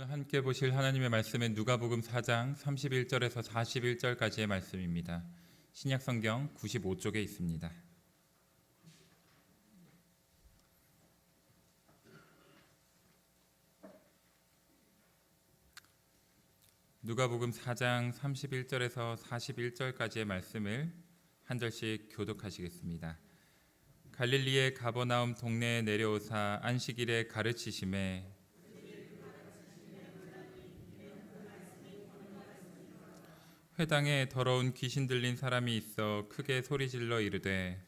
오늘 함께 보실 하나님의 말씀은 누가복음 4장 31절에서 41절까지의 말씀입니다. 신약성경 95쪽에 있습니다. 누가복음 4장 31절에서 41절까지의 말씀을 한 절씩 교독하시겠습니다. 갈릴리의 가버나움 동네에 내려오사 안식일에 가르치심에 회당에 더러운 귀신 들린 사람이 있어 크게 소리질러 이르되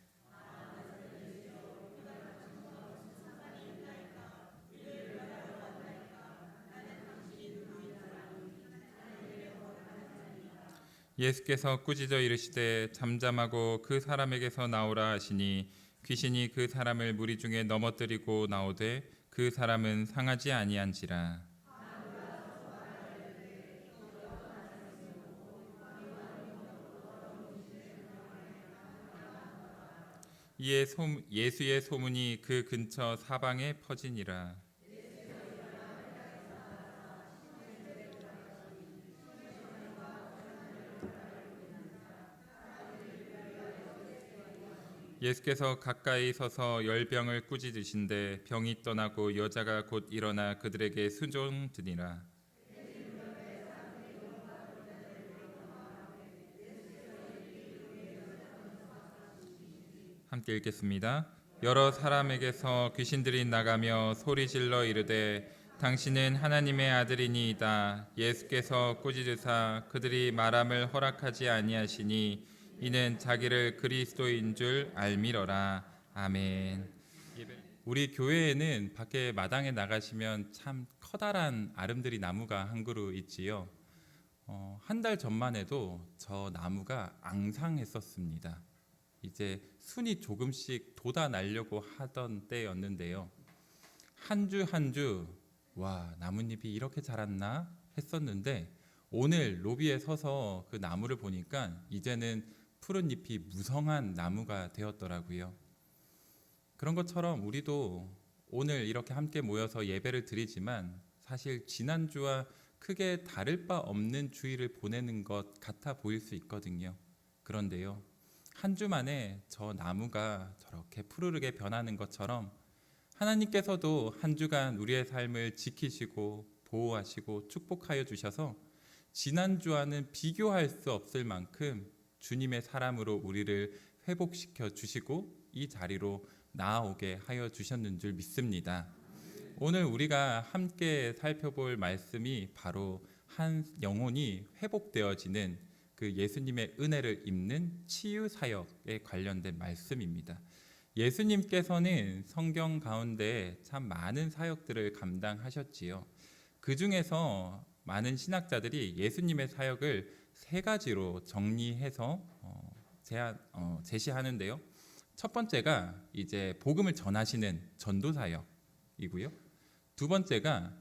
예수께서 꾸짖어 이르시되 잠잠하고 그 사람에게서 나오라 하시니 귀신이 그 사람을 무리 중에 넘어뜨리고 나오되 그 사람은 상하지 아니한지라. 이에 예수의 소문이 그 근처 사방에 퍼지니라. 예수께서 가까이 서서 열병을 꾸짖으신데 병이 떠나고 여자가 곧 일어나 그들에게 순종드니라. 함께 읽겠습니다. 여러 사람에게서 귀신들이 나가며 소리질러 이르되 당신은 하나님의 아들이니이다. 예수께서 꾸짖으사 그들이 말함을 허락하지 아니하시니 이는 자기를 그리스도인 줄 알미러라. 아멘. 우리 교회에는 밖에 마당에 나가시면 참 커다란 아름드리 나무가 한 그루 있지요. 한 달 전만 해도 저 나무가 앙상했었습니다. 이제 순이 조금씩 돋아나려고 하던 때였는데요. 한 주 한 주 와, 나뭇잎이 이렇게 자랐나 했었는데 오늘 로비에 서서 그 나무를 보니까 이제는 푸른 잎이 무성한 나무가 되었더라고요. 그런 것처럼 우리도 오늘 이렇게 함께 모여서 예배를 드리지만 사실 지난주와 크게 다를 바 없는 주일을 보내는 것 같아 보일 수 있거든요. 그런데요, 한 주 만에 저 나무가 저렇게 푸르르게 변하는 것처럼 하나님께서도 한 주간 우리의 삶을 지키시고 보호하시고 축복하여 주셔서 지난주와는 비교할 수 없을 만큼 주님의 사람으로 우리를 회복시켜 주시고 이 자리로 나아오게 하여 주셨는 줄 믿습니다. 오늘 우리가 함께 살펴볼 말씀이 바로 한 영혼이 회복되어지는 그 예수님의 은혜를 입는 치유 사역에 관련된 말씀입니다. 예수님께서는 성경 가운데 참 많은 사역들을 감당하셨지요. 그 중에서 많은 신학자들이 예수님의 사역을 세 가지로 정리해서 제시하는데요. 첫 번째가 이제 복음을 전하시는 전도 사역이고요. 두 번째가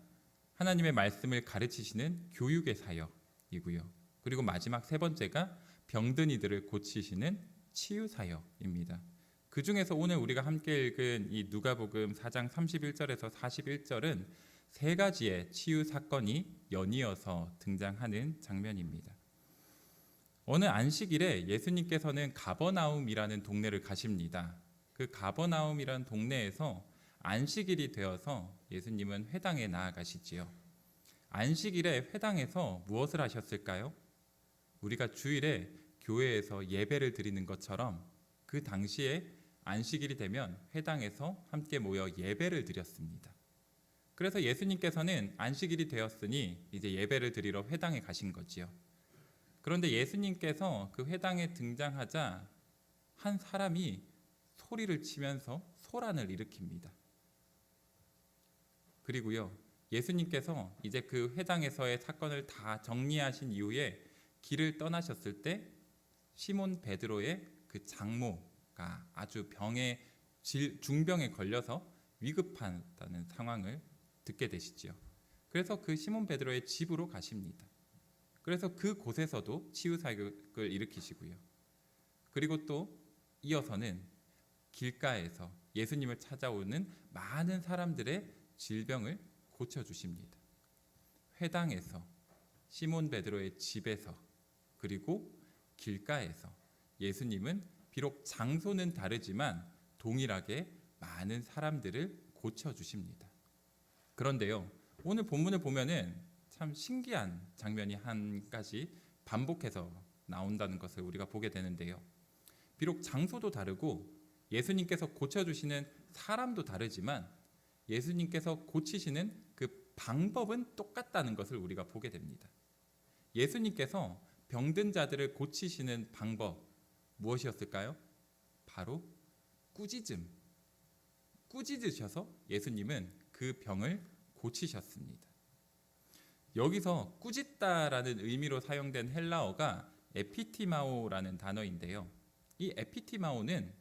하나님의 말씀을 가르치시는 교육의 사역이고요. 그리고 마지막 세 번째가 병든 이들을 고치시는 치유 사역입니다. 그 중에서 오늘 우리가 함께 읽은 이 누가복음 4장 31절에서 41절은 세 가지의 치유 사건이 연이어서 등장하는 장면입니다. 어느 안식일에 예수님께서는 가버나움이라는 동네를 가십니다. 그 가버나움이라는 동네에서 안식일이 되어서 예수님은 회당에 나아가시지요. 안식일에 회당에서 무엇을 하셨을까요? 우리가 주일에 교회에서 예배를 드리는 것처럼 그 당시에 안식일이 되면 회당에서 함께 모여 예배를 드렸습니다. 그래서 예수님께서는 안식일이 되었으니 이제 예배를 드리러 회당에 가신 거지요. 그런데 예수님께서 그 회당에 등장하자 한 사람이 소리를 치면서 소란을 일으킵니다. 그리고요, 예수님께서 이제 그 회당에서의 사건을 다 정리하신 이후에 길을 떠나셨을 때 시몬 베드로의 그 장모가 아주 중병에 걸려서 위급하다는 상황을 듣게 되시지요. 그래서 그 시몬 베드로의 집으로 가십니다. 그래서 그 곳에서도 치유 사역을 일으키시고요. 그리고 또 이어서는 길가에서 예수님을 찾아오는 많은 사람들의 질병을 고쳐주십니다. 회당에서, 시몬 베드로의 집에서, 그리고 길가에서 예수님은 비록 장소는 다르지만 동일하게 많은 사람들을 고쳐주십니다. 그런데요, 오늘 본문을 보면은 참 신기한 장면이 한 가지 반복해서 나온다는 것을 우리가 보게 되는데요. 비록 장소도 다르고 예수님께서 고쳐주시는 사람도 다르지만 예수님께서 고치시는 그 방법은 똑같다는 것을 우리가 보게 됩니다. 예수님께서 병든 자들을 고치시는 방법 무엇이었을까요? 바로 꾸짖으셔서 예수님은 그 병을 고치셨습니다. 여기서 꾸짖다라는 의미로 사용된 헬라어가 에피티마오라는 단어인데요. 이 에피티마오는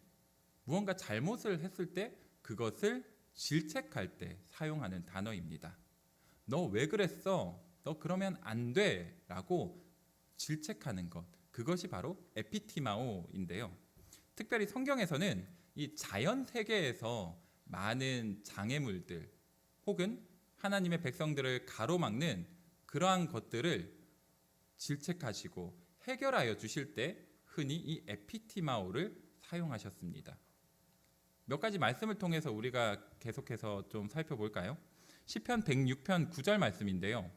무언가 잘못을 했을 때 그것을 질책할 때 사용하는 단어입니다. 너 왜 그랬어? 너 그러면 안 돼! 라고 질책하는 것, 그것이 바로 에피티마오인데요. 특별히 성경에서는 이 자연 세계에서 많은 장애물들 혹은 하나님의 백성들을 가로막는 그러한 것들을 질책하시고 해결하여 주실 때 흔히 이 에피티마오를 사용하셨습니다. 몇 가지 말씀을 통해서 우리가 계속해서 좀 살펴볼까요? 시편 106편 9절 말씀인데요.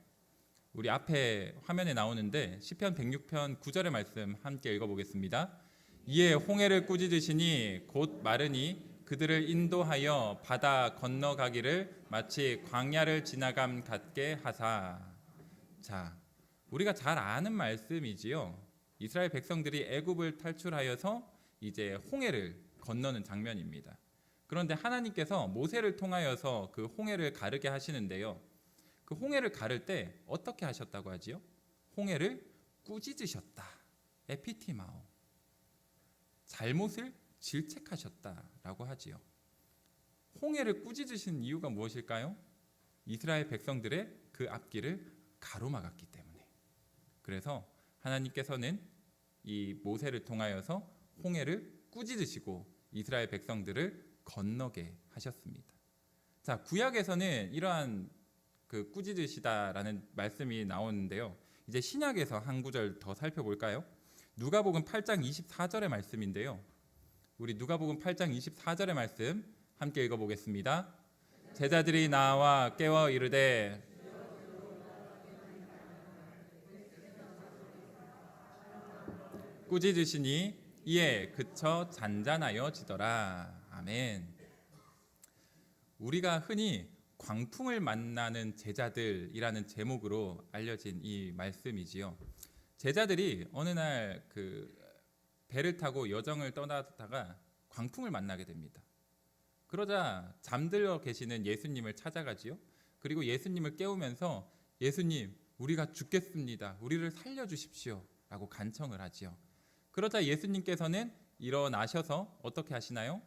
우리 앞에 화면에 나오는데 시편 106편 9절의 말씀 함께 읽어보겠습니다. 이에 홍해를 꾸짖으시니 곧 마르니 그들을 인도하여 바다 건너가기를 마치 광야를 지나감 같게 하사. 자, 우리가 잘 아는 말씀이지요. 이스라엘 백성들이 애굽을 탈출하여서 이제 홍해를 건너는 장면입니다. 그런데 하나님께서 모세를 통하여서 그 홍해를 가르게 하시는데요. 그 홍해를 가를 때 어떻게 하셨다고 하지요? 홍해를 꾸짖으셨다. 에피티마오. 잘못을 질책하셨다라고 하지요. 홍해를 꾸짖으신 이유가 무엇일까요? 이스라엘 백성들의 그 앞길을 가로막았기 때문에. 그래서 하나님께서는 이 모세를 통하여서 홍해를 꾸짖으시고 이스라엘 백성들을 건너게 하셨습니다. 자, 구약에서는 이러한 그 꾸짖으시다라는 말씀이 나오는데요. 이제 신약에서 한 구절 더 살펴볼까요? 누가복음 8장 24절의 말씀인데요. 우리 누가복음 8장 24절의 말씀 함께 읽어보겠습니다. 제자들이 나와 깨워 이르되 꾸짖으시니 이에 그쳐 잔잔하여지더라. 아멘. 우리가 흔히 광풍을 만나는 제자들이라는 제목으로 알려진 이 말씀이지요. 제자들이 어느 날 그 배를 타고 여정을 떠나다가 광풍을 만나게 됩니다. 그러자 잠들어 계시는 예수님을 찾아가지요. 그리고 예수님을 깨우면서 예수님, 우리가 죽겠습니다. 우리를 살려주십시오. 라고 간청을 하지요. 그러자 예수님께서는 일어나셔서 어떻게 하시나요?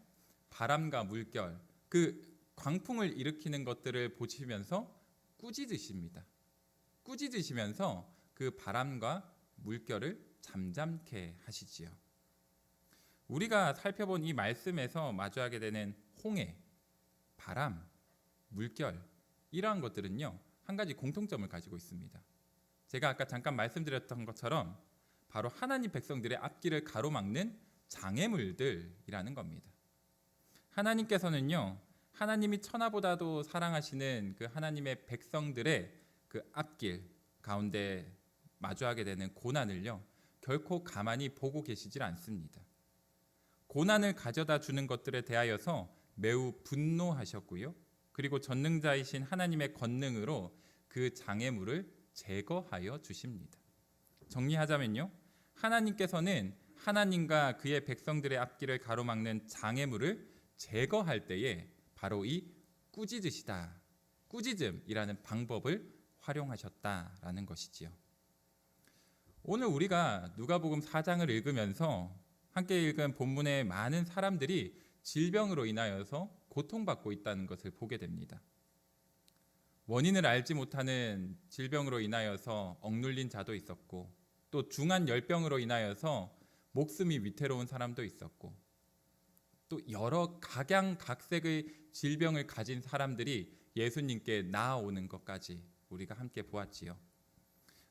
바람과 물결, 그 광풍을 일으키는 것들을 보시면서 꾸짖으십니다. 꾸짖으시면서 그 바람과 물결을 잠잠케 하시지요. 우리가 살펴본 이 말씀에서 마주하게 되는 홍해, 바람, 물결 이러한 것들은요, 한 가지 공통점을 가지고 있습니다. 제가 아까 잠깐 말씀드렸던 것처럼 바로 하나님 백성들의 앞길을 가로막는 장애물들이라는 겁니다. 하나님께서는요, 하나님이 천하보다도 사랑하시는 그 하나님의 백성들의 그 앞길 가운데 마주하게 되는 고난을요, 결코 가만히 보고 계시질 않습니다. 고난을 가져다 주는 것들에 대하여서 매우 분노하셨고요. 그리고 전능자이신 하나님의 권능으로 그 장애물을 제거하여 주십니다. 정리하자면요, 하나님께서는 하나님과 그의 백성들의 앞길을 가로막는 장애물을 제거할 때에 바로 이 꾸짖으시다, 꾸짖음이라는 방법을 활용하셨다라는 것이지요. 오늘 우리가 누가복음 4장을 읽으면서 함께 읽은 본문의 많은 사람들이 질병으로 인하여서 고통받고 있다는 것을 보게 됩니다. 원인을 알지 못하는 질병으로 인하여서 억눌린 자도 있었고, 또 중한 열병으로 인하여서 목숨이 위태로운 사람도 있었고, 또 여러 각양각색의 질병을 가진 사람들이 예수님께 나아오는 것까지 우리가 함께 보았지요.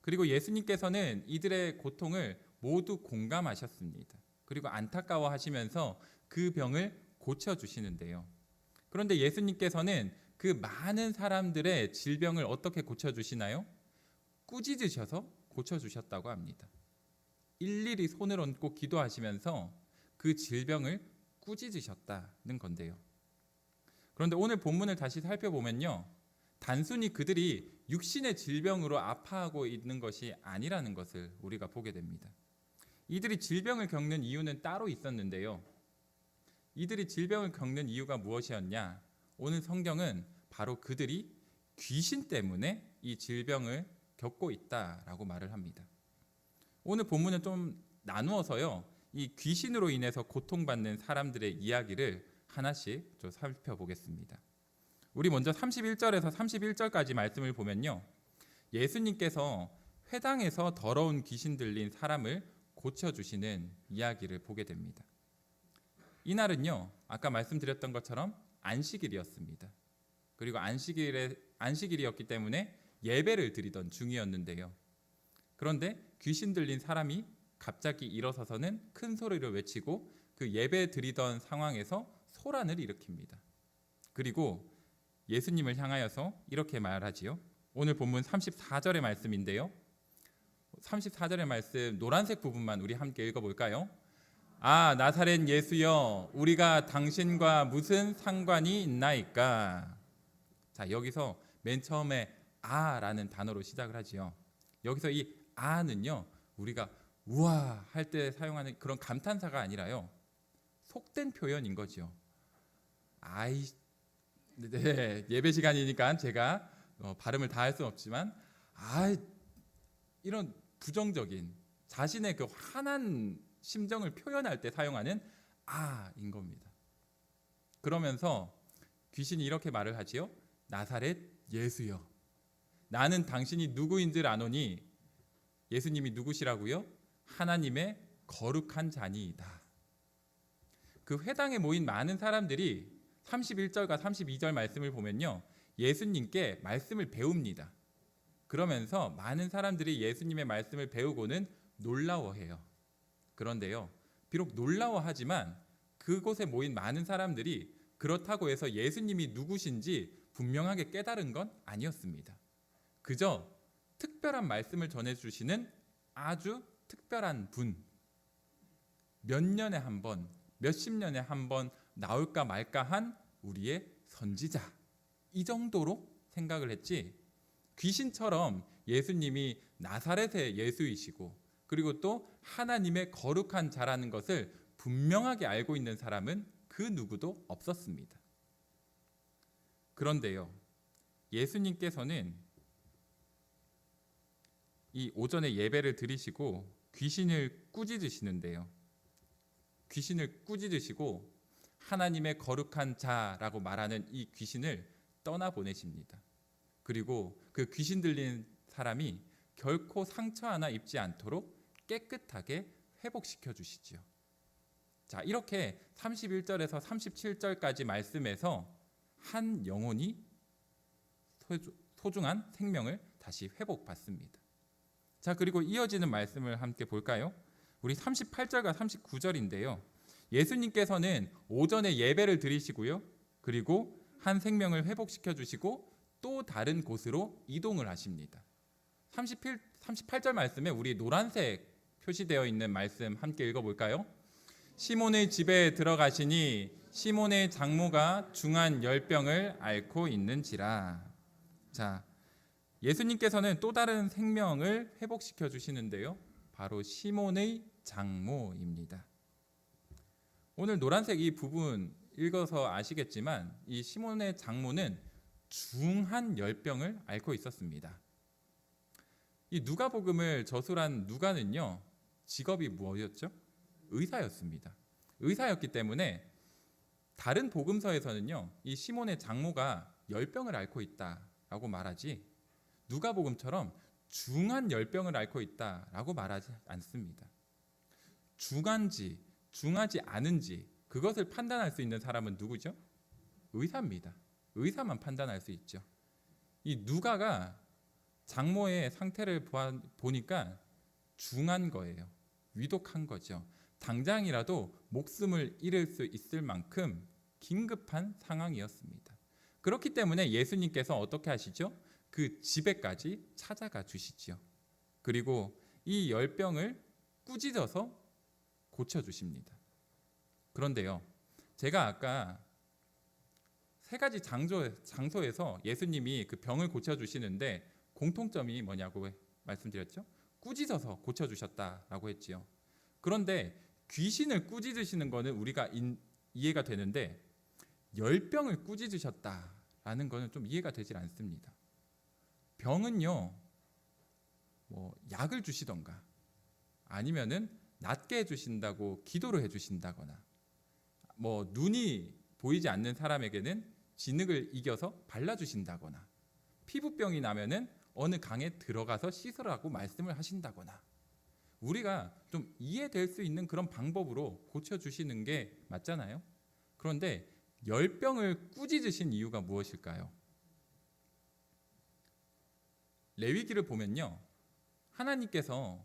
그리고 예수님께서는 이들의 고통을 모두 공감하셨습니다. 그리고 안타까워하시면서 그 병을 고쳐주시는데요. 그런데 예수님께서는 그 많은 사람들의 질병을 어떻게 고쳐주시나요? 꾸짖으셔서 고쳐주셨다고 합니다. 일일이 손을 얹고 기도하시면서 그 질병을 꾸짖으셨다는 건데요. 그런데 오늘 본문을 다시 살펴보면요, 단순히 그들이 육신의 질병으로 아파하고 있는 것이 아니라는 것을 우리가 보게 됩니다. 이들이 질병을 겪는 이유는 따로 있었는데요. 이들이 질병을 겪는 이유가 무엇이었냐? 오늘 성경은 바로 그들이 귀신 때문에 이 질병을 겪고 있다라고 말을 합니다. 오늘 본문은 좀 나누어서요, 이 귀신으로 인해서 고통받는 사람들의 이야기를 하나씩 좀 살펴보겠습니다. 우리 먼저 31절에서 31절까지 말씀을 보면요, 예수님께서 회당에서 더러운 귀신 들린 사람을 고쳐주시는 이야기를 보게 됩니다. 이날은요, 아까 말씀드렸던 것처럼 안식일이었습니다. 그리고 안식일이었기 때문에 예배를 드리던 중이었는데요. 그런데 귀신 들린 사람이 갑자기 일어서서는 큰 소리를 외치고 그 예배 드리던 상황에서 소란을 일으킵니다. 그리고 예수님을 향하여서 이렇게 말하지요. 오늘 본문 34절의 말씀인데요. 34절의 말씀 노란색 부분만 우리 함께 읽어볼까요? 아, 나사렛 예수여, 우리가 당신과 무슨 상관이 있나이까? 자, 여기서 맨 처음에 아라는 단어로 시작을 하지요. 여기서 이 아는요, 우리가 우와 할 때 사용하는 그런 감탄사가 아니라요, 속된 표현인 거죠. 아이, 네, 예배 시간이니까 제가 발음을 다 할 수는 없지만, 이런 부정적인 자신의 그 화난 심정을 표현할 때 사용하는 아인 겁니다. 그러면서 귀신이 이렇게 말을 하지요. 나사렛 예수여, 나는 당신이 누구인 줄 아노니. 예수님이 누구시라고요? 하나님의 거룩한 자니이다. 그 회당에 모인 많은 사람들이 31절과 32절 말씀을 보면요, 예수님께 말씀을 배웁니다. 그러면서 많은 사람들이 예수님의 말씀을 배우고는 놀라워해요. 그런데요, 비록 놀라워하지만 그곳에 모인 많은 사람들이 그렇다고 해서 예수님이 누구신지 분명하게 깨달은 건 아니었습니다. 그저 특별한 말씀을 전해주시는 아주 특별한 분, 몇 년에 한 번, 몇십 년에 한 번 나올까 말까 한 우리의 선지자, 이 정도로 생각을 했지, 귀신처럼 예수님이 나사렛의 예수이시고 그리고 또 하나님의 거룩한 자라는 것을 분명하게 알고 있는 사람은 그 누구도 없었습니다. 그런데요, 예수님께서는 이 오전에 예배를 드리시고 귀신을 꾸짖으시는데요, 귀신을 꾸짖으시고 하나님의 거룩한 자라고 말하는 이 귀신을 떠나보내십니다. 그리고 그 귀신 들린 사람이 결코 상처 하나 입지 않도록 깨끗하게 회복시켜 주시지요. 자, 이렇게 31절에서 37절까지 말씀에서 한 영혼이 소중한 생명을 다시 회복받습니다. 자, 그리고 이어지는 말씀을 함께 볼까요? 우리 38절과 39절인데요. 예수님께서는 오전에 예배를 드리시고요, 그리고 한 생명을 회복시켜 주시고 또 다른 곳으로 이동을 하십니다. 38절 말씀에 우리 노란색 표시되어 있는 말씀 함께 읽어볼까요? 시몬의 집에 들어가시니 시몬의 장모가 중한 열병을 앓고 있는지라. 자, 예수님께서는 또 다른 생명을 회복시켜 주시는데요, 바로 시몬의 장모입니다. 오늘 노란색 이 부분 읽어서 아시겠지만 이 시몬의 장모는 중한 열병을 앓고 있었습니다. 이 누가복음을 저술한 누가는요, 직업이 무엇이었죠? 의사였습니다. 의사였기 때문에 다른 복음서에서는요, 이 시몬의 장모가 열병을 앓고 있다라고 말하지 누가복음처럼 중한 열병을 앓고 있다라고 말하지 않습니다. 중한지 중하지 않은지 그것을 판단할 수 있는 사람은 누구죠? 의사입니다. 의사만 판단할 수 있죠. 이 누가가 장모의 상태를 보니까 중한 거예요. 위독한 거죠. 당장이라도 목숨을 잃을 수 있을 만큼 긴급한 상황이었습니다. 그렇기 때문에 예수님께서 어떻게 하시죠? 그 집에까지 찾아가 주시지요. 그리고 이 열병을 꾸짖어서 고쳐주십니다. 그런데요, 제가 아까 세 가지 장소에서 예수님이 그 병을 고쳐주시는데 공통점이 뭐냐고 말씀드렸죠? 꾸짖어서 고쳐주셨다라고 했지요. 그런데 귀신을 꾸짖으시는 거는 우리가 이해가 되는데 열병을 꾸짖으셨다라는 거는 좀 이해가 되질 않습니다. 병은요, 약을 주시던가 아니면은 낫게 해주신다고 기도를 해주신다거나 눈이 보이지 않는 사람에게는 진흙을 이겨서 발라주신다거나 피부병이 나면은 어느 강에 들어가서 씻으라고 말씀을 하신다거나 우리가 좀 이해될 수 있는 그런 방법으로 고쳐주시는 게 맞잖아요. 그런데 열병을 꾸짖으신 이유가 무엇일까요? 레위기를 보면요, 하나님께서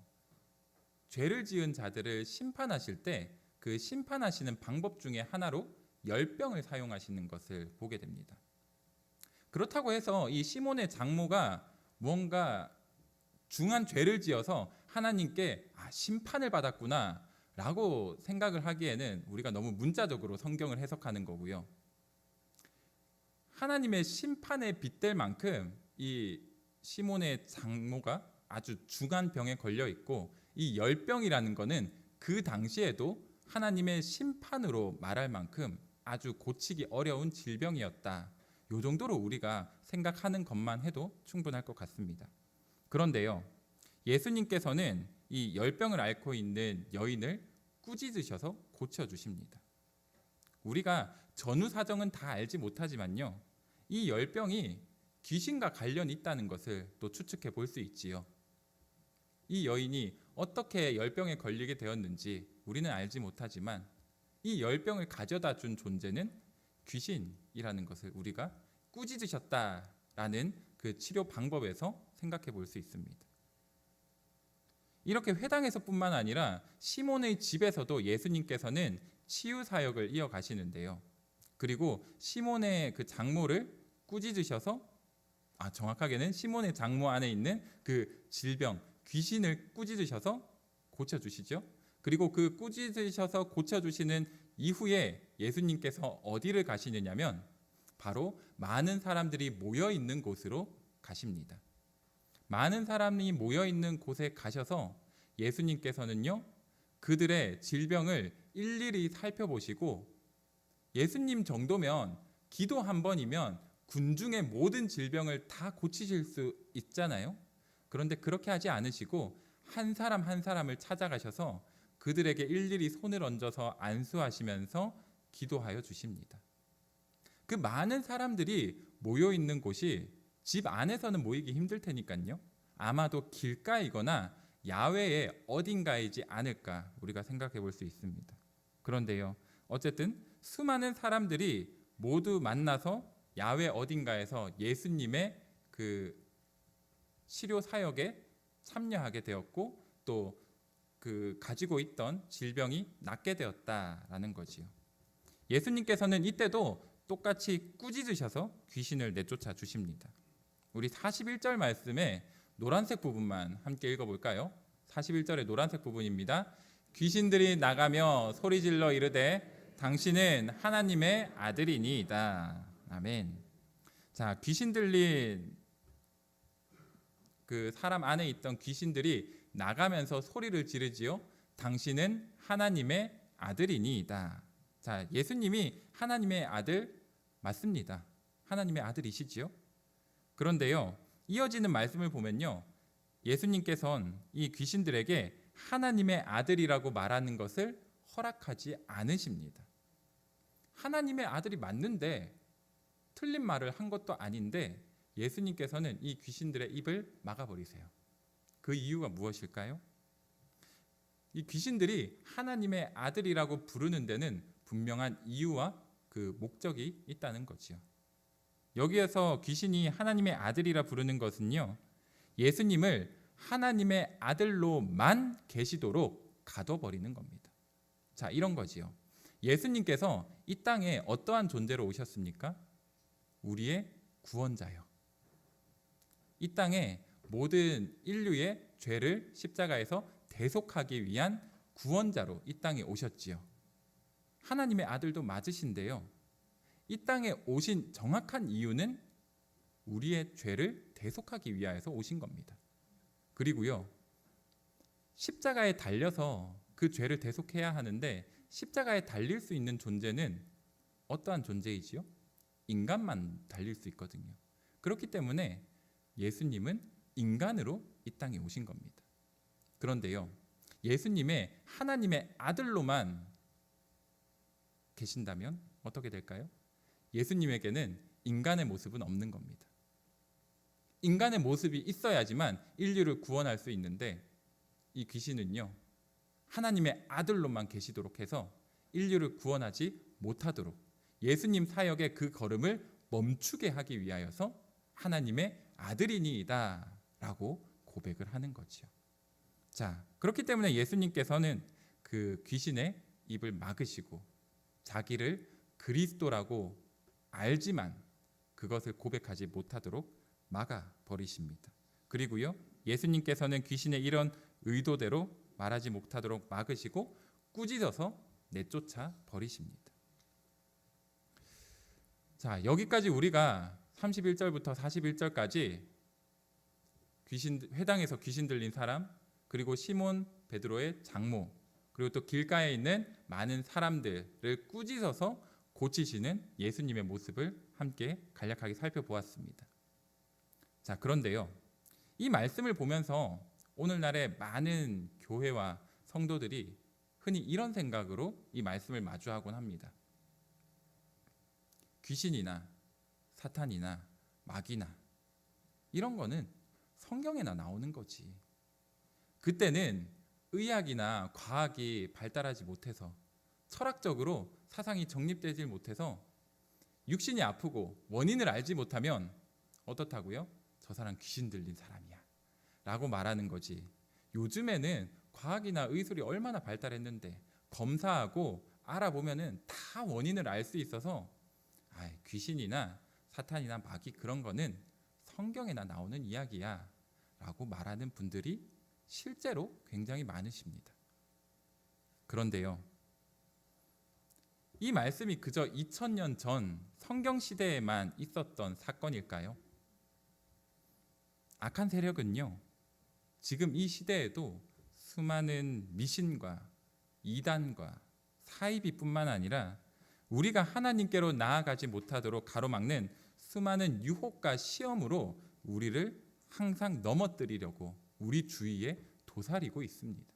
죄를 지은 자들을 심판하실 때 그 심판하시는 방법 중에 하나로 열병을 사용하시는 것을 보게 됩니다. 그렇다고 해서 이 시몬의 장모가 무언가 중한 죄를 지어서 하나님께 심판을 받았구나 라고 생각을 하기에는 우리가 너무 문자적으로 성경을 해석하는 거고요. 하나님의 심판에 빗댈 만큼 이 시몬의 장모가 아주 중한 병에 걸려 있고, 이 열병이라는 거는 그 당시에도 하나님의 심판으로 말할 만큼 아주 고치기 어려운 질병이었다. 이 정도로 우리가 생각하는 것만 해도 충분할 것 같습니다. 그런데요, 예수님께서는 이 열병을 앓고 있는 여인을 꾸짖으셔서 고쳐주십니다. 우리가 전후 사정은 다 알지 못하지만요, 이 열병이 귀신과 관련이 있다는 것을 또 추측해 볼 수 있지요. 이 여인이 어떻게 열병에 걸리게 되었는지 우리는 알지 못하지만 이 열병을 가져다 준 존재는 귀신이라는 것을 우리가 꾸짖으셨다라는 그 치료 방법에서 생각해 볼 수 있습니다. 이렇게 회당에서뿐만 아니라 시몬의 집에서도 예수님께서는 치유 사역을 이어가시는데요. 그리고 시몬의 그 장모를 꾸짖으셔서 정확하게는 시몬의 장모 안에 있는 그 질병, 귀신을 꾸짖으셔서 고쳐주시죠. 그리고 그 꾸짖으셔서 고쳐주시는 이후에 예수님께서 어디를 가시느냐면 바로 많은 사람들이 모여있는 곳으로 가십니다. 많은 사람이 모여있는 곳에 가셔서 예수님께서는요, 그들의 질병을 일일이 살펴보시고, 예수님 정도면 기도 한 번이면 군중의 모든 질병을 다 고치실 수 있잖아요. 그런데 그렇게 하지 않으시고 한 사람 한 사람을 찾아가셔서 그들에게 일일이 손을 얹어서 안수하시면서 기도하여 주십니다. 그 많은 사람들이 모여 있는 곳이 집 안에서는 모이기 힘들 테니까요, 아마도 길가이거나 야외의 어딘가이지 않을까 우리가 생각해 볼 수 있습니다. 그런데요, 어쨌든 수많은 사람들이 모두 만나서 야외 어딘가에서 예수님의 그 치료 사역에 참여하게 되었고, 또 그 가지고 있던 질병이 낫게 되었다라는 거지요. 예수님께서는 이때도 똑같이 꾸짖으셔서 귀신을 내쫓아 주십니다. 우리 41절 말씀에 노란색 부분만 함께 읽어볼까요? 41절의 노란색 부분입니다. 귀신들이 나가며 소리질러 이르되 당신은 하나님의 아들이니이다. 아멘. 자, 귀신 들린 그 사람 안에 있던 귀신들이 나가면서 소리를 지르지요. 당신은 하나님의 아들이니이다. 자, 예수님이 하나님의 아들 맞습니다. 하나님의 아들이시지요. 그런데요, 이어지는 말씀을 보면요, 예수님께서는 이 귀신들에게 하나님의 아들이라고 말하는 것을 허락하지 않으십니다. 하나님의 아들이 맞는데, 틀린 말을 한 것도 아닌데 예수님께서는 이 귀신들의 입을 막아버리세요. 그 이유가 무엇일까요? 이 귀신들이 하나님의 아들이라고 부르는 데는 분명한 이유와 그 목적이 있다는 거지요. 여기에서 귀신이 하나님의 아들이라 부르는 것은요, 예수님을 하나님의 아들로만 계시도록 가둬버리는 겁니다. 자, 이런 거지요. 예수님께서 이 땅에 어떠한 존재로 오셨습니까? 우리의 구원자요. 이 땅에 모든 인류의 죄를 십자가에서 대속하기 위한 구원자로 이 땅에 오셨지요. 하나님의 아들도 맞으신데요. 이 땅에 오신 정확한 이유는 우리의 죄를 대속하기 위하여서 오신 겁니다. 그리고요, 십자가에 달려서 그 죄를 대속해야 하는데 십자가에 달릴 수 있는 존재는 어떠한 존재이지요? 인간만 달릴 수 있거든요. 그렇기 때문에 예수님은 인간으로 이 땅에 오신 겁니다. 그런데요, 예수님의 하나님의 아들로만 계신다면 어떻게 될까요? 예수님에게는 인간의 모습은 없는 겁니다. 인간의 모습이 있어야지만 인류를 구원할 수 있는데 이 귀신은요, 하나님의 아들로만 계시도록 해서 인류를 구원하지 못하도록 예수님 사역의 그 걸음을 멈추게 하기 위하여서 하나님의 아들이니이다 라고 고백을 하는 거죠. 자, 그렇기 때문에 예수님께서는 그 귀신의 입을 막으시고 자기를 그리스도라고 알지만 그것을 고백하지 못하도록 막아버리십니다. 그리고요, 예수님께서는 귀신의 이런 의도대로 말하지 못하도록 막으시고 꾸짖어서 내쫓아 버리십니다. 자, 여기까지 우리가 31절부터 41절까지 회당에서 귀신 들린 사람, 그리고 시몬 베드로의 장모, 그리고 또 길가에 있는 많은 사람들을 꾸짖어서 고치시는 예수님의 모습을 함께 간략하게 살펴보았습니다. 자, 그런데요, 이 말씀을 보면서 오늘날의 많은 교회와 성도들이 흔히 이런 생각으로 이 말씀을 마주하곤 합니다. 귀신이나 사탄이나 마귀나 이런 거는 성경에나 나오는 거지. 그때는 의학이나 과학이 발달하지 못해서 철학적으로 사상이 정립되지 못해서 육신이 아프고 원인을 알지 못하면 어떻다고요? 저 사람 귀신 들린 사람이야 라고 말하는 거지. 요즘에는 과학이나 의술이 얼마나 발달했는데 검사하고 알아보면은 다 원인을 알 수 있어서 귀신이나 사탄이나 마귀 그런 거는 성경에나 나오는 이야기야 라고 말하는 분들이 실제로 굉장히 많으십니다. 그런데요, 이 말씀이 그저 2000년 전 성경 시대에만 있었던 사건일까요? 악한 세력은요, 지금 이 시대에도 수많은 미신과 이단과 사이비뿐만 아니라 우리가 하나님께로 나아가지 못하도록 가로막는 수많은 유혹과 시험으로 우리를 항상 넘어뜨리려고 우리 주위에 도사리고 있습니다.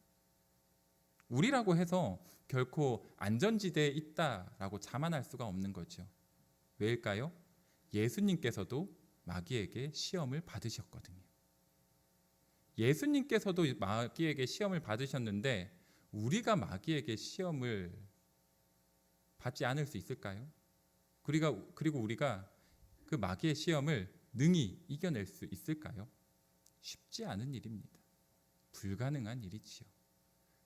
우리라고 해서 결코 안전지대에 있다라고 자만할 수가 없는 거죠. 왜일까요? 예수님께서도 마귀에게 시험을 받으셨거든요. 예수님께서도 마귀에게 시험을 받으셨는데 우리가 마귀에게 시험을 받지 않을 수 있을까요? 그리고 우리가 그 마귀의 시험을 능히 이겨낼 수 있을까요? 쉽지 않은 일입니다. 불가능한 일이지요.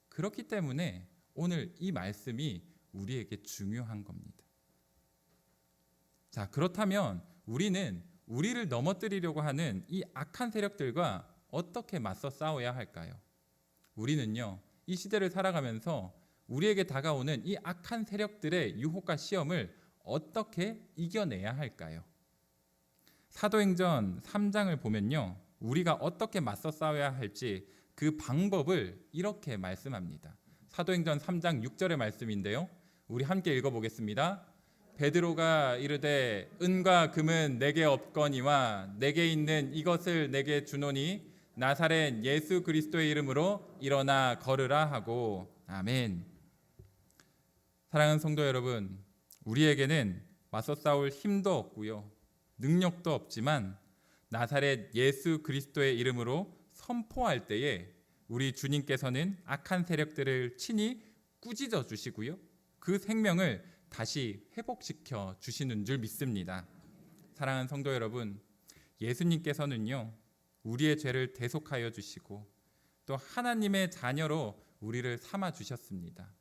그렇기 때문에 오늘 이 말씀이 우리에게 중요한 겁니다. 자, 그렇다면 우리는 우리를 넘어뜨리려고 하는 이 악한 세력들과 어떻게 맞서 싸워야 할까요? 우리는요, 이 시대를 살아가면서 우리에게 다가오는 이 악한 세력들의 유혹과 시험을 어떻게 이겨내야 할까요? 사도행전 3장을 보면요, 우리가 어떻게 맞서 싸워야 할지 그 방법을 이렇게 말씀합니다. 사도행전 3장 6절의 말씀인데요, 우리 함께 읽어보겠습니다. 베드로가 이르되 은과 금은 내게 없거니와 내게 있는 이것을 내게 주노니 나사렛 예수 그리스도의 이름으로 일어나 걸으라 하고. 아멘. 사랑하는 성도 여러분, 우리에게는 맞서 싸울 힘도 없고요, 능력도 없지만 나사렛 예수 그리스도의 이름으로 선포할 때에 우리 주님께서는 악한 세력들을 친히 꾸짖어 주시고요, 그 생명을 다시 회복시켜 주시는 줄 믿습니다. 사랑하는 성도 여러분, 예수님께서는요, 우리의 죄를 대속하여 주시고 또 하나님의 자녀로 우리를 삼아 주셨습니다.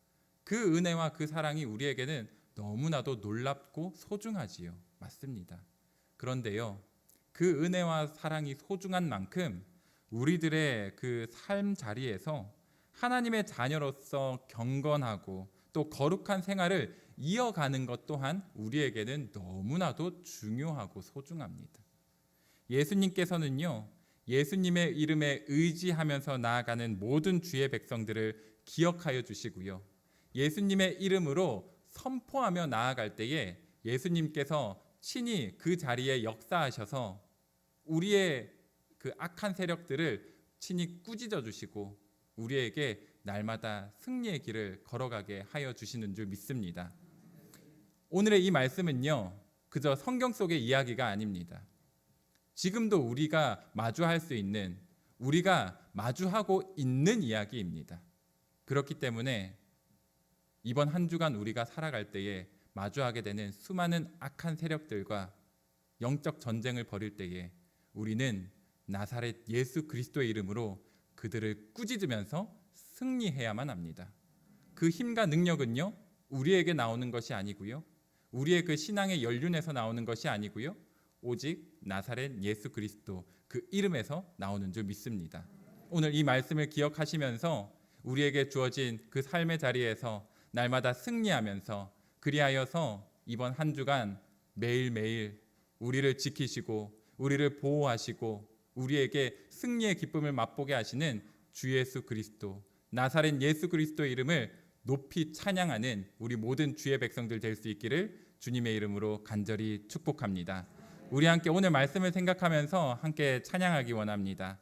그 은혜와 그 사랑이 우리에게는 너무나도 놀랍고 소중하지요. 맞습니다. 그런데요, 그 은혜와 사랑이 소중한 만큼 우리들의 그 삶 자리에서 하나님의 자녀로서 경건하고 또 거룩한 생활을 이어가는 것 또한 우리에게는 너무나도 중요하고 소중합니다. 예수님께서는요, 예수님의 이름에 의지하면서 나아가는 모든 주의 백성들을 기억하여 주시고요, 예수님의 이름으로 선포하며 나아갈 때에 예수님께서 친히 그 자리에 역사하셔서 우리의 그 악한 세력들을 친히 꾸짖어 주시고 우리에게 날마다 승리의 길을 걸어가게 하여 주시는 줄 믿습니다. 오늘의 이 말씀은요, 그저 성경 속의 이야기가 아닙니다. 지금도 우리가 마주할 수 있는, 우리가 마주하고 있는 이야기입니다. 그렇기 때문에 이번 한 주간 우리가 살아갈 때에 마주하게 되는 수많은 악한 세력들과 영적 전쟁을 벌일 때에 우리는 나사렛 예수 그리스도의 이름으로 그들을 꾸짖으면서 승리해야만 합니다. 그 힘과 능력은요, 우리에게 나오는 것이 아니고요, 우리의 그 신앙의 연륜에서 나오는 것이 아니고요, 오직 나사렛 예수 그리스도 그 이름에서 나오는 줄 믿습니다. 오늘 이 말씀을 기억하시면서 우리에게 주어진 그 삶의 자리에서 날마다 승리하면서, 그리하여서 이번 한 주간 매일매일 우리를 지키시고 우리를 보호하시고 우리에게 승리의 기쁨을 맛보게 하시는 주 예수 그리스도, 나사렛 예수 그리스도의 이름을 높이 찬양하는 우리 모든 주의 백성들 될 수 있기를 주님의 이름으로 간절히 축복합니다. 우리 함께 오늘 말씀을 생각하면서 함께 찬양하기 원합니다.